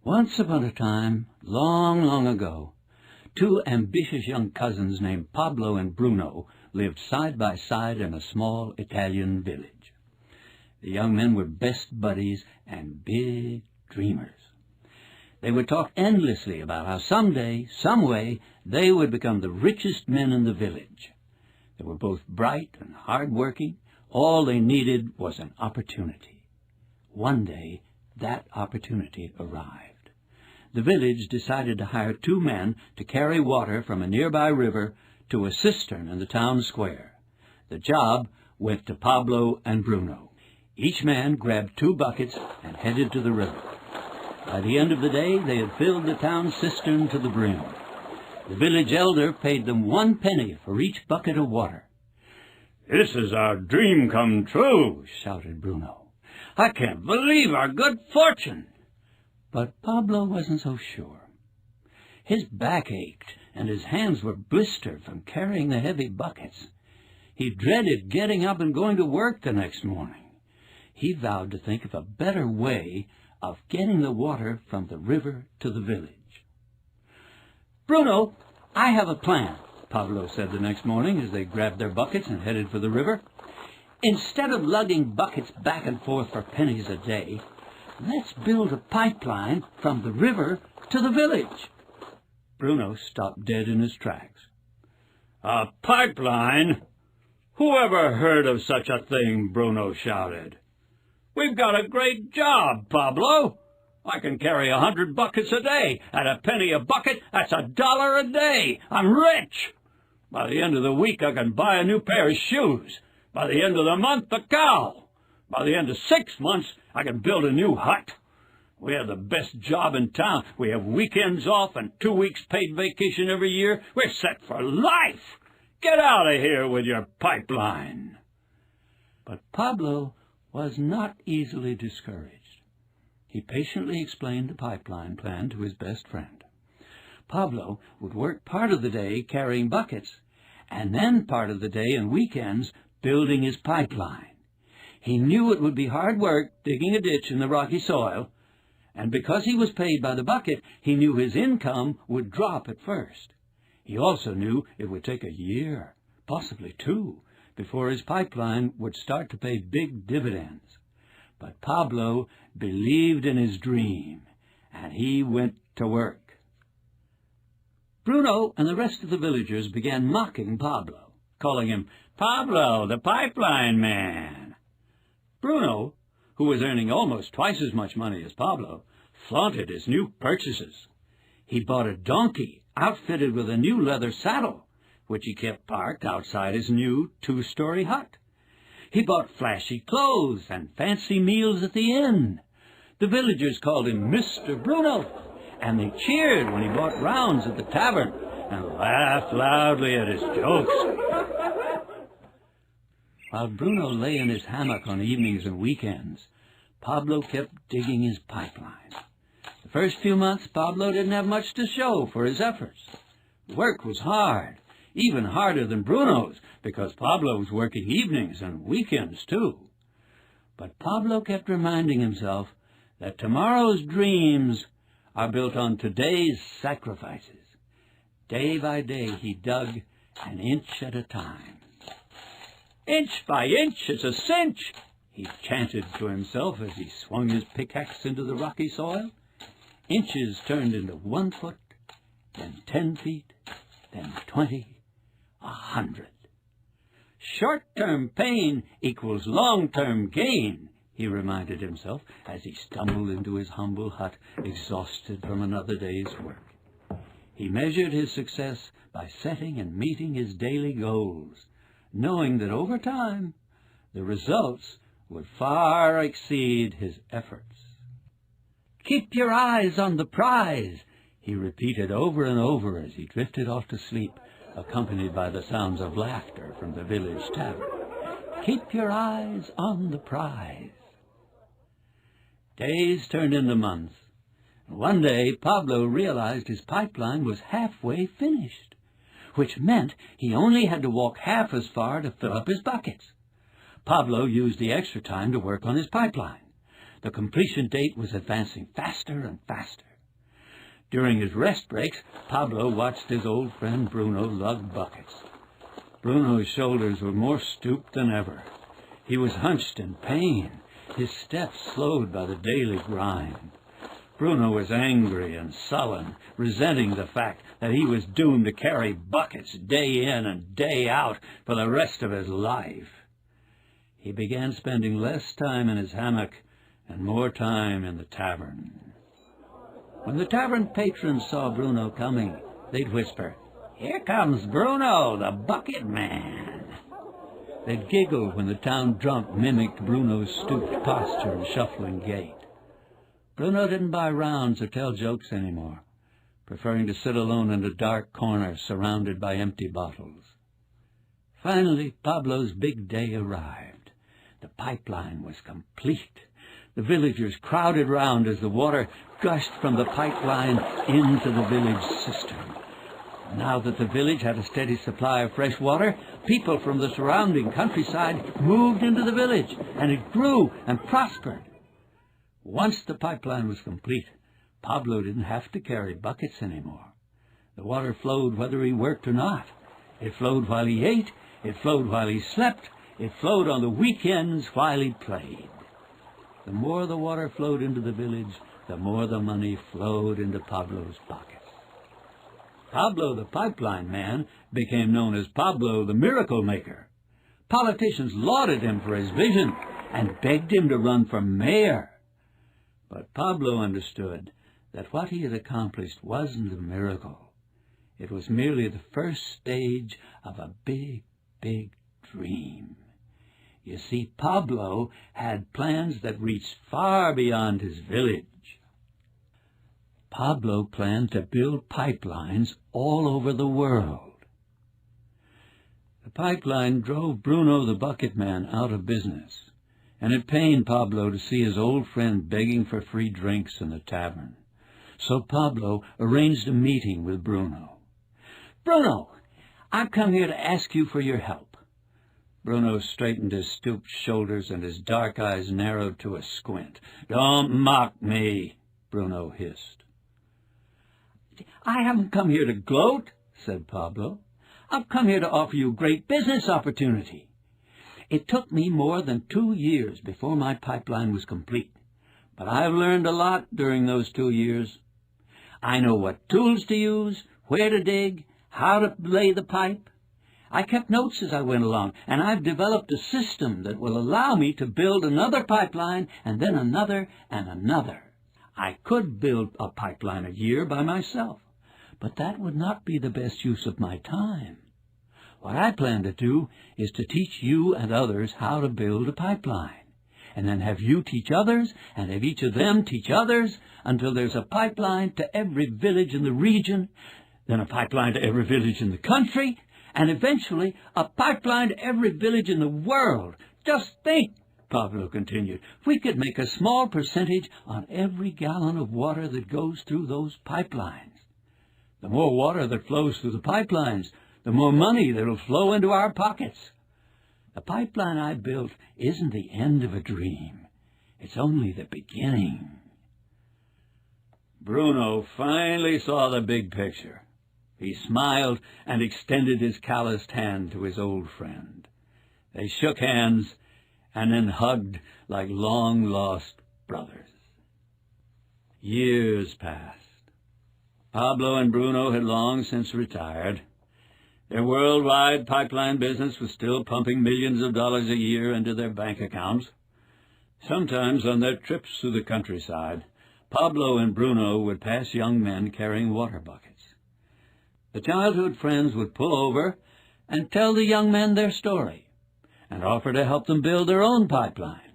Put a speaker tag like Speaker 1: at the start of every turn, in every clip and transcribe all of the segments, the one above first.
Speaker 1: Once upon a time, long, long ago, two ambitious young cousins named Pablo and Bruno lived side by side in a small Italian village. The young men were best buddies and big dreamers. They would talk endlessly about how someday, some way, they would become the richest men in the village. They were both bright and hard-working. All they needed was an opportunity. One day, that opportunity arrived. The village decided to hire two men to carry water from a nearby river to a cistern in the town square. The job went to Pablo and Bruno. Each man grabbed 2 buckets and headed to the river. By the end of the day, they had filled the town cistern to the brim. The village elder paid them 1 penny for each bucket of water.
Speaker 2: "This is our dream come true,"
Speaker 1: shouted Bruno.
Speaker 2: "I can't believe our good fortune."
Speaker 1: But Pablo wasn't so sure. His back ached, and his hands were blistered from carrying the heavy buckets. He dreaded getting up and going to work the next morning. He vowed to think of a better way of getting the water from the river to the village. "Bruno, I have a plan," Pablo said the next morning as they grabbed their buckets and headed for the river. "Instead of lugging buckets back and forth for pennies a day, let's build a pipeline from the river to the village." Bruno stopped dead in his tracks.
Speaker 2: "A pipeline? Who ever heard of such a thing?" Bruno shouted. "We've got a great job, Pablo. I can carry 100 buckets a day. At a penny a bucket, that's $1 a day. I'm rich. By the end of the week, I can buy a new pair of shoes. By the end of the month, a cow. By the end of 6 months, I can build a new hut. We have the best job in town. We have weekends off and 2 weeks paid vacation every year. We're set for life. Get out of here with your pipeline."
Speaker 1: But Pablo was not easily discouraged. He patiently explained the pipeline plan to his best friend. Pablo would work part of the day carrying buckets, and then part of the day and weekends building his pipeline. He knew it would be hard work digging a ditch in the rocky soil, and because he was paid by the bucket, he knew his income would drop at first. He also knew it would take a year, possibly 2, before his pipeline would start to pay big dividends. But Pablo believed in his dream, and he went to work. Bruno and the rest of the villagers began mocking Pablo, calling him "Pablo, the pipeline man." Bruno, who was earning almost twice as much money as Pablo, flaunted his new purchases. He bought a donkey outfitted with a new leather saddle, which he kept parked outside his new 2-story hut. He bought flashy clothes and fancy meals at the inn. The villagers called him Mr. Bruno, and they cheered when he bought rounds at the tavern and laughed loudly at his jokes. While Bruno lay in his hammock on evenings and weekends, Pablo kept digging his pipeline. The first few months, Pablo didn't have much to show for his efforts. Work was hard, even harder than Bruno's, because Pablo was working evenings and weekends too. But Pablo kept reminding himself that tomorrow's dreams are built on today's sacrifices. Day by day, he dug an inch at a time. "Inch by inch is a cinch," he chanted to himself as he swung his pickaxe into the rocky soil. Inches turned into 1 foot, then 10 feet, then 20, 100. "Short-term pain equals long-term gain," he reminded himself as he stumbled into his humble hut, exhausted from another day's work. He measured his success by setting and meeting his daily goals, knowing that over time the results would far exceed his efforts. "Keep your eyes on the prize," he repeated over and over as he drifted off to sleep, accompanied by the sounds of laughter from the village tavern. "Keep your eyes on the prize." Days turned into months. One day, Pablo realized his pipeline was halfway finished, which meant he only had to walk half as far to fill up his buckets. Pablo used the extra time to work on his pipeline. The completion date was advancing faster and faster. During his rest breaks, Pablo watched his old friend Bruno lug buckets. Bruno's shoulders were more stooped than ever. He was hunched in pain, his steps slowed by the daily grind. Bruno was angry and sullen, resenting the fact that he was doomed to carry buckets day in and day out for the rest of his life. He began spending less time in his hammock and more time in the tavern. When the tavern patrons saw Bruno coming, they'd whisper, "Here comes Bruno, the bucket man." They'd giggle when the town drunk mimicked Bruno's stooped posture and shuffling gait. Bruno didn't buy rounds or tell jokes anymore, preferring to sit alone in a dark corner surrounded by empty bottles. Finally, Pablo's big day arrived. The pipeline was complete. The villagers crowded round as the water gushed from the pipeline into the village cistern. Now that the village had a steady supply of fresh water, people from the surrounding countryside moved into the village, and it grew and prospered. Once the pipeline was complete, Pablo didn't have to carry buckets anymore. The water flowed whether he worked or not. It flowed while he ate, it flowed while he slept, it flowed on the weekends while he played. The more the water flowed into the village, the more the money flowed into Pablo's pockets. Pablo the pipeline man became known as Pablo the miracle maker. Politicians lauded him for his vision and begged him to run for mayor. But Pablo understood that what he had accomplished wasn't a miracle. It was merely the first stage of a big, big dream. You see, Pablo had plans that reached far beyond his village. Pablo planned to build pipelines all over the world. The pipeline drove Bruno the bucket man out of business, and it pained Pablo to see his old friend begging for free drinks in the tavern. So Pablo arranged a meeting with Bruno. "Bruno, I've come here to ask you for your help." Bruno straightened his stooped shoulders and his dark eyes narrowed to a squint. "Don't mock me," Bruno hissed. "I haven't come here to gloat," said Pablo. "I've come here to offer you a great business opportunity. It took me more than 2 years before my pipeline was complete, but I've learned a lot during those 2 years. I know what tools to use, where to dig, how to lay the pipe. I kept notes as I went along, and I've developed a system that will allow me to build another pipeline and then another and another. I could build a pipeline a year by myself, but that would not be the best use of my time. What I plan to do is to teach you and others how to build a pipeline, and then have you teach others, and have each of them teach others, until there's a pipeline to every village in the region, then a pipeline to every village in the country, and eventually a pipeline to every village in the world. Just think," Pablo continued, "we could make a small percentage on every gallon of water that goes through those pipelines. The more water that flows through the pipelines, the more money that will flow into our pockets. The pipeline I built isn't the end of a dream. It's only the beginning." Bruno finally saw the big picture. He smiled and extended his calloused hand to his old friend. They shook hands and then hugged like long-lost brothers. Years passed. Pablo and Bruno had long since retired. Their worldwide pipeline business was still pumping millions of dollars a year into their bank accounts. Sometimes on their trips through the countryside, Pablo and Bruno would pass young men carrying water buckets. The childhood friends would pull over and tell the young men their story and offer to help them build their own pipeline.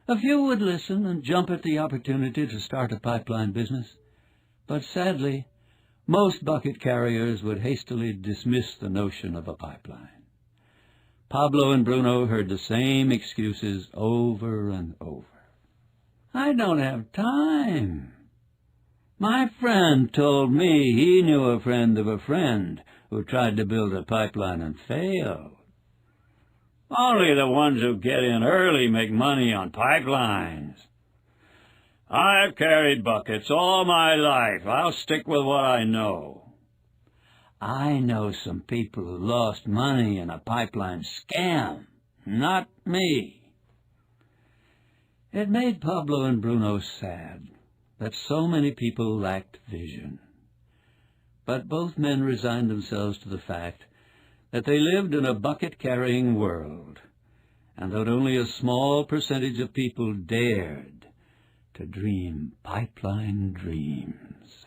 Speaker 1: A few would listen and jump at the opportunity to start a pipeline business, but sadly, most bucket carriers would hastily dismiss the notion of a pipeline. Pablo and Bruno heard the same excuses over and over. "I don't have time. My friend told me he knew a friend of a friend who tried to build a pipeline and failed. Only the ones who get in early make money on pipelines.
Speaker 2: I've carried buckets all my life. I'll stick with what I know.
Speaker 1: I know some people who lost money in a pipeline scam. Not me. It made Pablo and Bruno sad that so many people lacked vision. But both men resigned themselves to the fact that they lived in a bucket-carrying world, and that only a small percentage of people dared to dream pipeline dreams.